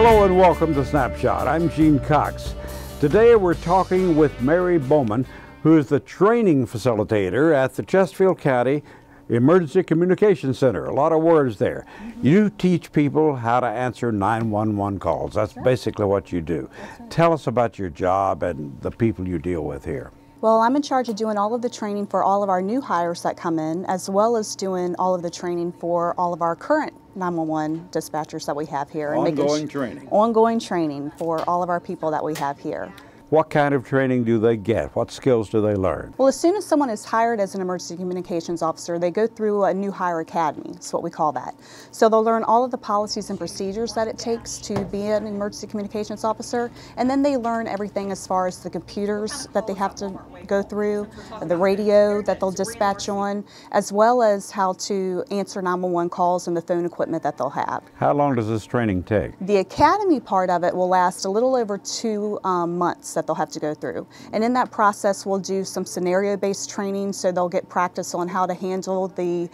Hello and welcome to Snapshot. I'm Gene Cox. Today we're talking with Mary Bowman, who is the training facilitator at the Chesterfield County Emergency Communication Center. A lot of words there. You teach people how to answer 911 calls. That's basically what you do. Tell us about your job and the people you deal with here. Well, I'm in charge of doing all of the training for all of our new hires that come in, as well as doing all of the training for all of our current 911 dispatchers that we have here. Ongoing training. Ongoing training for all of our people that we have here. What kind of training do they get? What skills do they learn? Well, as soon as someone is hired as an emergency communications officer, they go through a new hire academy. That's what we call that. So they'll learn all of the policies and procedures that it takes to be an emergency communications officer, and then they learn everything as far as the computers that they have to go through, the radio that they'll dispatch on, as well as how to answer 911 calls and the phone equipment that they'll have. How long does this training take? The academy part of it will last a little over 2 months that they'll have to go through. And in that process, we'll do some scenario-based training, so they'll get practice on how to handle the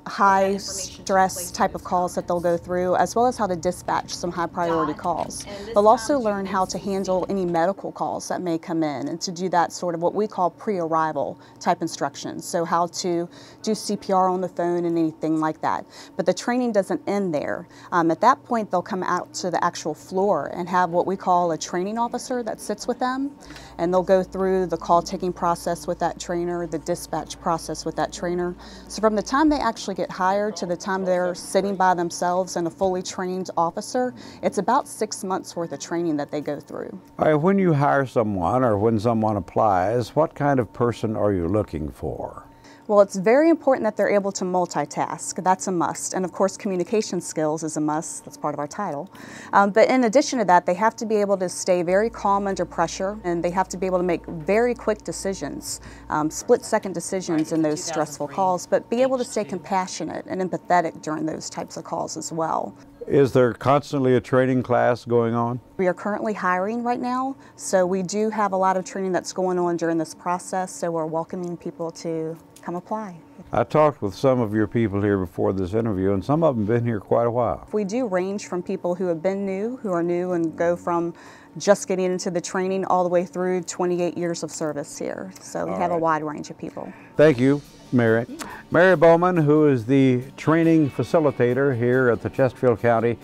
high stress type of calls that they'll go through, as well as how to dispatch some high priority calls. They'll also learn how to handle any medical calls that may come in, and to do that sort of what we call pre-arrival type instructions. So how to do CPR on the phone and anything like that. But the training doesn't end there. At that point, they'll come out to the actual floor and have what we call a training officer that sits with them, and they'll go through the call taking process with that trainer, the dispatch process with that trainer. So from the time they actually get hired to the time they're sitting by themselves and a fully trained officer, it's about 6 months worth of training that they go through. All right, when you hire someone or when someone applies, what kind of person are you looking for? Well, it's very important that they're able to multitask. That's a must. And of course, communication skills is a must. That's part of our title. But in addition to that, they have to be able to stay very calm under pressure, and they have to be able to make very quick decisions, split-second decisions in those stressful calls, but be able to stay compassionate and empathetic during those types of calls as well. Is there constantly a training class going on? We are currently hiring right now, so we do have a lot of training that's going on during this process, so we're welcoming people to come apply. I talked with some of your people here before this interview, and some of them have been here quite a while. We do range from people who have been new, who are new and go from just getting into the training all the way through 28 years of service here. So we have a wide range of people. Thank you, Mary. Mary Bowman, who is the training facilitator here at the Chesterfield County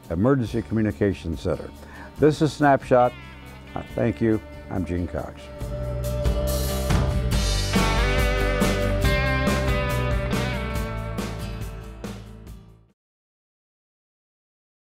Emergency Communications Center. This is Snapshot. Thank you. I'm Gene Cox.